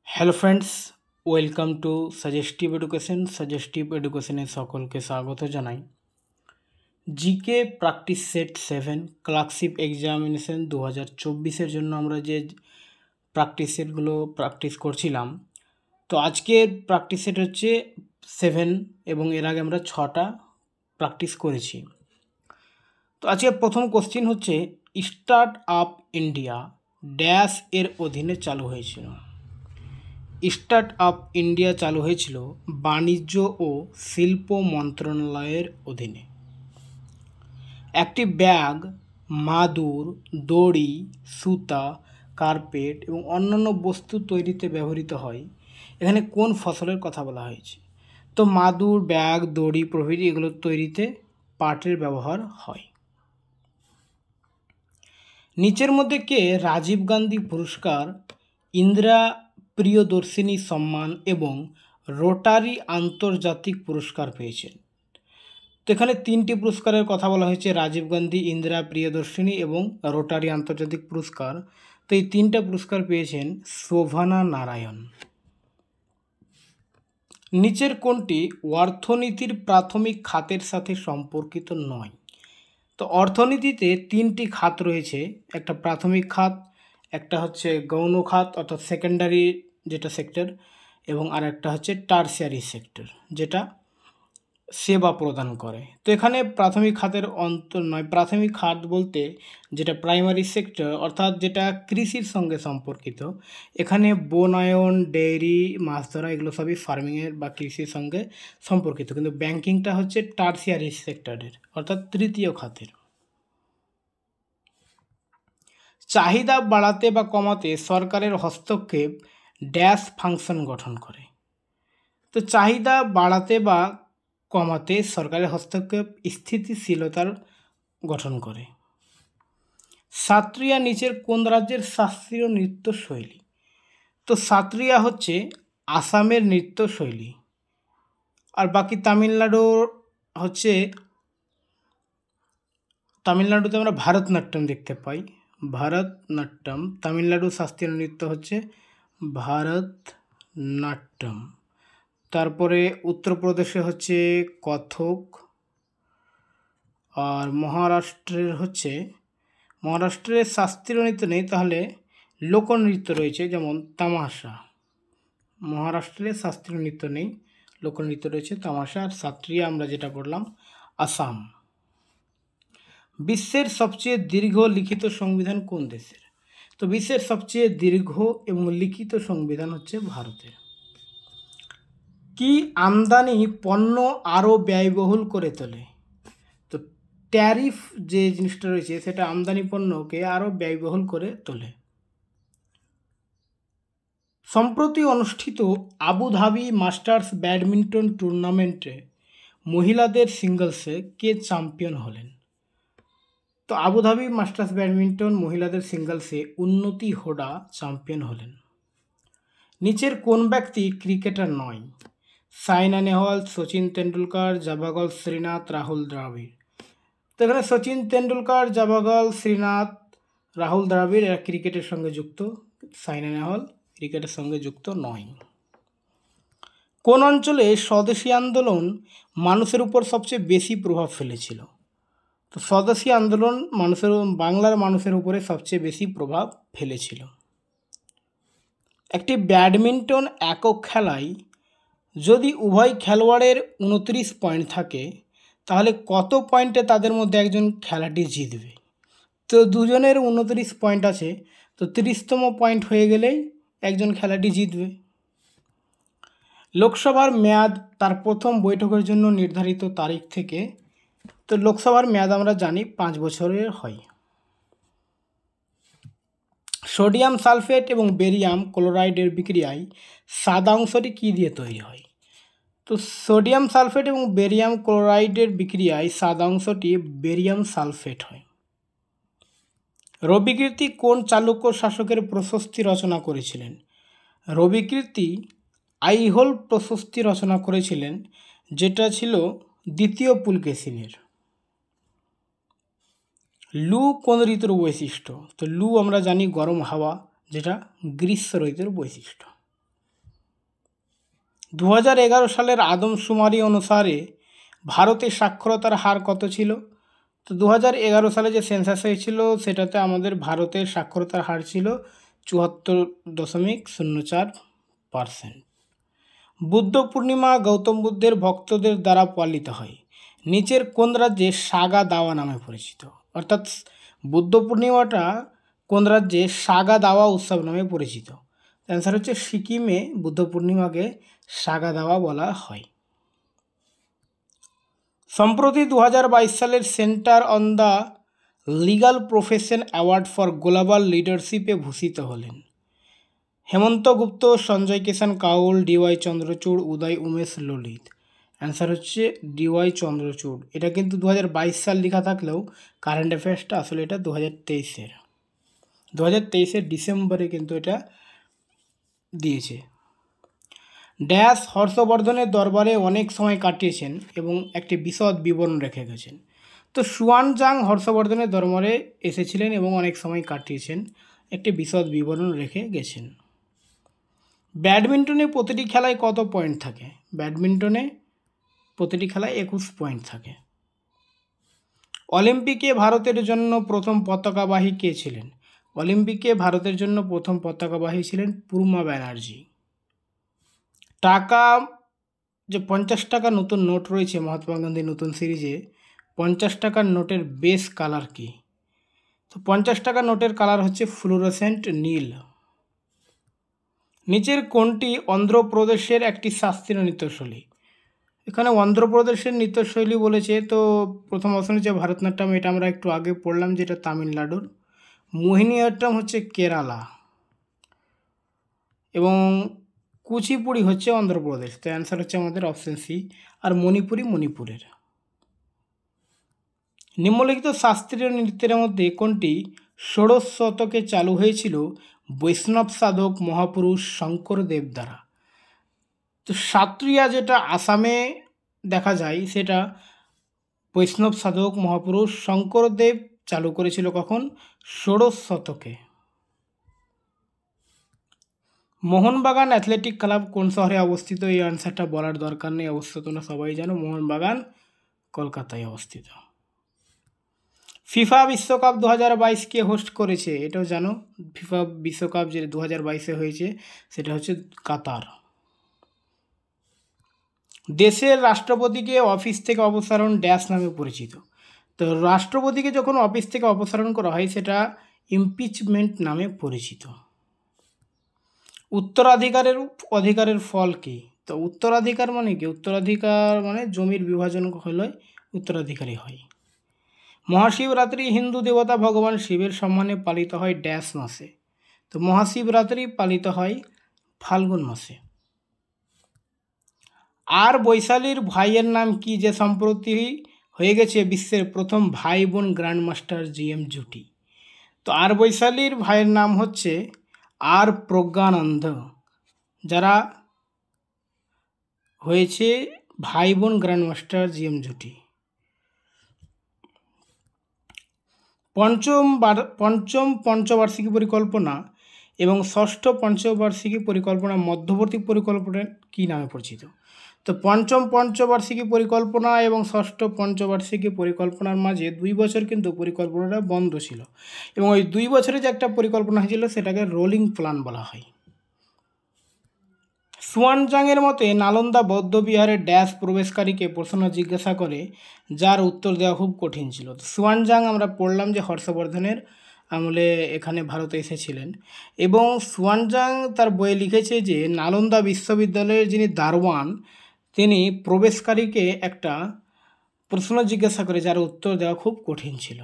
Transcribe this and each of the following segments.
Hello friends, welcome to suggestive education. সাজেস্টিভ এডুকেশনে সকলকে স্বাগত জানাই। GK practice set 7 clerkship examination 2024-এর জন্য আমরা যে প্র্যাকটিস সেটগুলো প্র্যাকটিস করছিলাম, তো আজকের প্র্যাকটিস সেট হচ্ছে 7 এবং এর আগে আমরা 6টা প্র্যাকটিস করেছি। তো আজকে প্রথম কোশ্চিন হচ্ছে, স্টার্ট আপ ইন্ডিয়া ড্যাশ এর অধীনে চালু হয়েছিল। স্টার্ট আপ ইন্ডিয়া চালু হয়েছিল বাণিজ্য ও শিল্প মন্ত্রণালয়ের অধীনে। একটি ব্যাগ মাদুর, দড়ি, সুতা, কার্পেট এবং অন্যান্য বস্তু তৈরিতে ব্যবহৃত হয়। এখানে কোন ফসলের কথা বলা হয়েছে? তো মাদুর, ব্যাগ, দড়ি প্রভৃতি এগুলো তৈরিতে পাটের ব্যবহার হয়। নিচের মধ্যে কে রাজীব গান্ধী পুরস্কার, ইন্দিরা প্রিয়দর্শিনী সম্মান এবং রোটারি আন্তর্জাতিক পুরস্কার পেয়েছেন? তো এখানে 3টি পুরস্কারের কথা বলা হয়েছে, রাজীব গান্ধী, ইন্দিরা প্রিয়দর্শিনী এবং রোটারি আন্তর্জাতিক পুরস্কার। তো এই 3টা পুরস্কার পেয়েছেন শোভনা নারায়ণ। নিচের কোনটি অর্থনীতির প্রাথমিক খাতের সাথে সম্পর্কিত নয়? তো অর্থনীতিতে 3টি খাত রয়েছে, একটা প্রাথমিক খাত, একটা হচ্ছে গৌণ খাত অর্থাৎ সেকেন্ডারি যেটা সেক্টর, এবং আর একটা হচ্ছে টারশিয়ারি সেক্টর যেটা সেবা প্রদান করে। তো এখানে প্রাথমিক খাতের অন্তর নয়, প্রাথমিক খাত বলতে যেটা প্রাইমারি সেক্টর অর্থাৎ যেটা কৃষির সঙ্গে সম্পর্কিত, এখানে বনায়ন, ডেয়ারি, মাছ ধরা এগুলো সবই ফার্মিংয়ের বা কৃষির সঙ্গে সম্পর্কিত, কিন্তু ব্যাংকিংটা হচ্ছে টারশিয়ারি সেক্টরের অর্থাৎ তৃতীয় খাতের। চাহিদা বাড়াতে বা কমাতে সরকারের হস্তক্ষেপ ড্যাশ ফাংশন গঠন করে। তো চাহিদা বাড়াতে বা কমাতে সরকারের হস্তক্ষেপ স্থিতিশীলতার গঠন করে। সাত্রিয়া নিচের কোন রাজ্যের শাস্ত্রীয় নৃত্য শৈলী? তো সাত্রিয়া হচ্ছে আসামের নৃত্য শৈলী। আর বাকি তামিলনাড়ুর হচ্ছে, তামিলনাড়ুতে আমরা ভারতনাট্যম দেখতে পাই, ভারতনাট্যম। তামিলনাড়ুর শাস্ত্রীয় নৃত্য হচ্ছে ভারতনাট্যম। তারপরে উত্তরপ্রদেশে হচ্ছে কথক, আর মহারাষ্ট্রের শাস্ত্রীয় নৃত্য নেই, তাহলে লোকনৃত্য রয়েছে, যেমন তামাশা। মহারাষ্ট্রের শাস্ত্রীয় নৃত্য নেই, লোকনৃত্য রয়েছে তামাশা। আর সাত্রিয়া আমরা যেটা পড়লাম আসাম। বিশ্বের সবচেয়ে দীর্ঘ লিখিত সংবিধান কোন দেশের? তো বিশ্বের সবচেয়ে দীর্ঘ এবং লিখিত সংবিধান হচ্ছে ভারতের। কি আমদানি পণ্য আরও ব্যয়বহুল করে তোলে? তো ট্যারিফ যে জিনিসটা রয়েছে সেটা আমদানি পণ্যকে আরও ব্যয়বহুল করে তোলে। সম্প্রতি অনুষ্ঠিত আবুধাবি মাস্টার্স ব্যাডমিন্টন টুর্নামেন্টে মহিলাদের সিঙ্গলসে কে চ্যাম্পিয়ন হলেন? তো আবুধাবি মাস্টার্স ব্যাডমিন্টন মহিলাদের সিঙ্গলসে উন্নতি হোডা চ্যাম্পিয়ন হলেন। নিচের কোন ব্যক্তি ক্রিকেটার নয়? সাইনা নেহওয়াল, সচিন তেন্ডুলকর, জাভাগল শ্রীনাথ, রাহুল দ্রাবিড়। তো এখানে সচিন তেন্ডুলকর, জাভাগল শ্রীনাথ, রাহুল দ্রাবিড় এরা ক্রিকেটের সঙ্গে যুক্ত, সাইনা নেহওয়াল ক্রিকেটের সঙ্গে যুক্ত নয়। কোন অঞ্চলে স্বদেশী আন্দোলন মানুষের উপর সবচেয়ে বেশি প্রভাব ফেলেছিল? তো স্বদেশী আন্দোলন বাংলার মানুষের উপরে সবচেয়ে বেশি প্রভাব ফেলেছিল। একটি ব্যাডমিন্টন একক খেলায় যদি উভয় খেলোয়াড়ের 29 পয়েন্ট থাকে, তাহলে কত পয়েন্টে তাদের মধ্যে একজন খেলাটি জিতবে? তো দুজনের 29 পয়েন্ট আছে, তো 30তম পয়েন্ট হয়ে গেলেই একজন খেলাটি জিতবে। লোকসভার মেয়াদ তার প্রথম বৈঠকের জন্য নির্ধারিত তারিখ থেকে, তো লোকসভার মেয়াদ আমরা জানি 5 বছরের হয়। সোডিয়াম সালফেট এবং বেরিয়াম ক্লোরাইডের বিক্রিয়ায় সাদা অংশটি কী দিয়ে তৈরি হয়? তো সোডিয়াম সালফেট এবং বেরিয়াম ক্লোরাইডের বিক্রিয়ায় সাদা অংশটি বেরিয়াম সালফেট হয়। রবিকীর্তি কোন চালুক্য শাসকের প্রশস্তি রচনা করেছিলেন? রবিকীর্তি আইহোল প্রশস্তি রচনা করেছিলেন, যেটা ছিল দ্বিতীয় পুলকেশিনের। লু কোন ঋতুর বৈশিষ্ট্য? তো লু আমরা জানি গরম হাওয়া, যেটা গ্রীষ্ম ঋতুর বৈশিষ্ট্য। 2011 সালের আদমশুমারি অনুসারে ভারতে সাক্ষরতার হার কত ছিল? তো 2011 সালে যে সেন্সাস হয়েছিল সেটাতে আমাদের ভারতের সাক্ষরতার হার ছিল 74.04%। বুদ্ধ পূর্ণিমা গৌতম বুদ্ধের ভক্তদের দ্বারা পালিত হয় নিচের কোন রাজ্যে সাগা দাওয়া নামে পরিচিত? অর্থাৎ বুদ্ধ পূর্ণিমাটা কোন রাজ্যে সাগা দাওয়া উৎসব নামে পরিচিত? অ্যান্সার হচ্ছে সিকিমে বুদ্ধ পূর্ণিমাকে সাগা দাওয়া বলা হয়। সম্প্রতি 2022 সালের centre on the legal profession award for global লিডারশিপে ভূষিত হলেন হেমন্ত গুপ্ত, সঞ্জয় কিষান কাউল, ডিওয়াই চন্দ্রচূড়, উদয় উমেশ ললিত। অ্যান্সার হচ্ছে ডিওয়াই চন্দ্রচূড়। এটা কিন্তু 2022 সাল লেখা থাকলেও কারেন্ট অ্যাফেয়ার্সটা আসলে এটা 2023-এর ডিসেম্বরে কিন্তু এটা দিয়েছে। ড্যাশ হর্ষবর্ধনের দরবারে অনেক সময় কাটিয়েছেন এবং একটি বিশদ বিবরণ রেখে গেছেন। তো সুয়ানজাং হর্ষবর্ধনের দরবারে এসেছিলেন এবং অনেক সময় কাটিয়েছেন, একটি বিশদ বিবরণ রেখে গেছেন। ব্যাডমিন্টনে প্রতিটি খেলায় কত পয়েন্ট থাকে? ব্যাডমিন্টনে প্রতিটি খেলায় 21 পয়েন্ট থাকে। অলিম্পিকে ভারতের জন্য প্রথম পতাকাবাহী কে ছিলেন? অলিম্পিকে ভারতের জন্য প্রথম পতাকাবাহী ছিলেন পূর্ণা ব্যানার্জি। টাকা যে 50 টাকা নতুন নোট রয়েছে মহাত্মা গান্ধী নতুন সিরিজে, 50 টাকার নোটের বেস কালার কি? তো 50 টাকার নোটের কালার হচ্ছে ফ্লুরোসেন্ট নীল। নিচের কোনটি অন্ধ্রপ্রদেশের একটি শাস্ত্রীয় নৃত্যশৈলী? এখানে অন্ধ্রপ্রদেশের নৃত্যশৈলী বলেছে, তো প্রথম অপশন হচ্ছে ভারতনাট্যম, এটা আমরা একটু আগে পড়লাম যেটা তামিলনাড়ুর। মোহিনীঅট্টম হচ্ছে কেরালা এবং কুচিপুড়ি হচ্ছে অন্ধ্রপ্রদেশ। তো অ্যান্সার হচ্ছে আমাদের অপশন সি। আর মণিপুরি মণিপুরের। নিম্নলিখিত শাস্ত্রীয় নৃত্যের মধ্যে কোনটি ষোড়শ শতকে চালু হয়েছিল বৈষ্ণব সাধক মহাপুরুষ শঙ্করদেব দ্বারা? তো সাত্রিয়া যেটা আসামে দেখা যায় সেটা বৈষ্ণব সাধক মহাপুরুষ শঙ্করদেব চালু করেছিল কখন? ষোড়শ শতকে। মোহনবাগান অ্যাথলেটিক ক্লাব কোন শহরে অবস্থিত? এই আনসারটা বলার দরকার নেই, অবশ্য তোমরা সবাই জানো মোহনবাগান কলকাতায় অবস্থিত। ফিফা বিশ্বকাপ 2022 কে হোস্ট করেছে? এটাও জানো, ফিফা বিশ্বকাপ যে 2022-এ হয়েছে সেটা হচ্ছে কাতার। দেশের রাষ্ট্রপতিকে অফিস থেকে অপসারণ ড্যাশ নামে পরিচিত। তো রাষ্ট্রপতিকে যখন অফিস থেকে অপসারণ করা হয় সেটা ইমপিচমেন্ট নামে পরিচিত। অধিকারের ফল কি? তো উত্তরাধিকার মানে কি? উত্তরাধিকার মানে জমির বিভাজন হলে উত্তরাধিকারী হয়। মহাশিবরাত্রি হিন্দু দেবতা ভগবান শিবের সম্মানে পালিত হয় ড্যাশ মাসে? তো মহাশিবরাত্রি পালিত হয় ফাল্গুন মাসে। আর বৈশালীর ভাইয়ের নাম কি যে সম্প্রতি হয়ে গেছে বিশ্বের প্রথম ভাই বোন গ্র্যান্ডমাস্টার জিএম জুটি? তো আর বৈশালীর ভাইয়ের নাম হচ্ছে আর প্রজ্ঞানন্দ, যারা হয়েছে ভাই বোন গ্র্যান্ডমাস্টার জিএম জুটি। পঞ্চম পঞ্চবার্ষিকী পরিকল্পনা এবং ষষ্ঠ পঞ্চবার্ষিকী পরিকল্পনা মধ্যবর্তী পরিকল্পনা কী নামে পরিচিত? তো পঞ্চম পঞ্চবার্ষিকী পরিকল্পনা এবং ষষ্ঠ পঞ্চবার্ষিকী পরিকল্পনার মাঝে 2 বছর কিন্তু পরিকল্পনাটা বন্ধ ছিল এবং ওই 2 বছরে যে একটা পরিকল্পনা হয়েছিল সেটাকে রোলিং প্ল্যান বলা হয়। সুয়ানজাংয়ের মতে নালন্দা বৌদ্ধবিহারের ড্যাশ প্রবেশকারীকে প্রশ্ন জিজ্ঞাসা করে যার উত্তর দেওয়া খুব কঠিন ছিল। সুয়ানজাং আমরা পড়লাম যে হর্ষবর্ধনের আমলে এখানে ভারতে এসেছিলেন এবং সুয়ানজাং তার বইয়ে লিখেছে যে নালন্দা বিশ্ববিদ্যালয়ের যিনি দারোয়ান তিনি প্রবেশকারীকে একটা প্রশ্ন জিজ্ঞাসা করে যার উত্তর দেওয়া খুব কঠিন ছিল।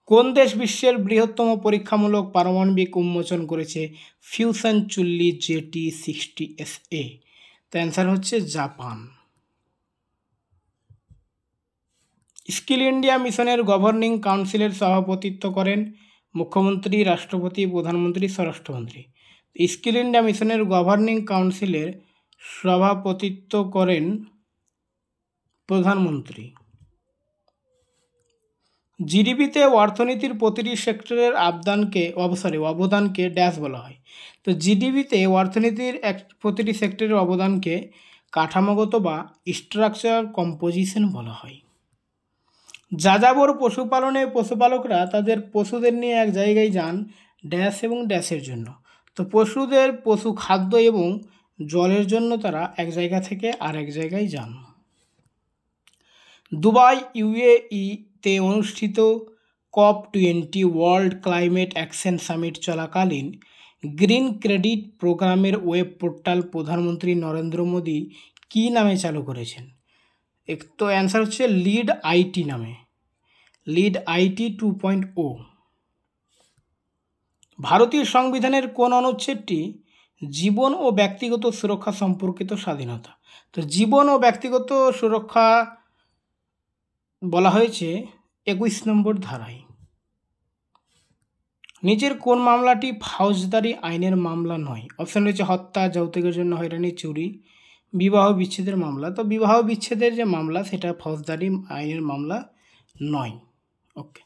কোন দেশ বিশ্বের বৃহত্তম পরীক্ষামূলক পারমাণবিক উন্মোচন করেছে ফিউশন চুল্লি JT60SA? তো অ্যান্সার হচ্ছে জাপান। স্কিল ইন্ডিয়া মিশনের গভর্নিং কাউন্সিলের সভাপতিত্ব করেন মুখ্যমন্ত্রী, রাষ্ট্রপতি, প্রধানমন্ত্রী, স্বরাষ্ট্রমন্ত্রী। স্কিল ইন্ডিয়া মিশনের গভর্নিং কাউন্সিলের সভাপতিত্ব করেন প্রধানমন্ত্রী। জিডিপিতে অর্থনীতির প্রতিটি সেক্টরের অবদানকে ড্যাশ বলা হয়। তো জিডিপিতে অর্থনীতির প্রতিটি সেক্টরের অবদানকে কাঠামোগত বা স্ট্রাকচার কম্পোজিশন বলা হয়। যাযাবর পশুপালনে পশুপালকরা তাদের পশুদের নিয়ে এক জায়গায় যান ড্যাশ এবং ড্যাশের জন্য। তো পশু খাদ্য এবং জলের জন্য তারা এক জায়গা থেকে আরেক জায়গায় যান। দুবাই UAE-তে অনুষ্ঠিত COP20 world climate action summit চলাকালীন গ্রিন ক্রেডিট প্রোগ্রামের ওয়েব পোর্টাল প্রধানমন্ত্রী নরেন্দ্র মোদী কী নামে চালু করেছেন? তো অ্যান্সার হচ্ছে লিড আইটি নামে, লিড আইটি 2.0। ভারতীয় সংবিধানের কোন অনুচ্ছেদটি জীবন ও ব্যক্তিগত সুরক্ষা সম্পর্কিত স্বাধীনতা? তো জীবন ও ব্যক্তিগত সুরক্ষা বলা হয়েছে 21 নম্বর ধারায়। নিচের কোন মামলাটি ফৌজদারি আইনের মামলা নয়? অপশন রয়েছে হত্যা, যৌতুকের জন্য হয়রানি, চুরি, বিবাহ বিচ্ছেদের মামলা। তো বিবাহ বিচ্ছেদের যে মামলা সেটা ফৌজদারি আইনের মামলা নয়। ওকে।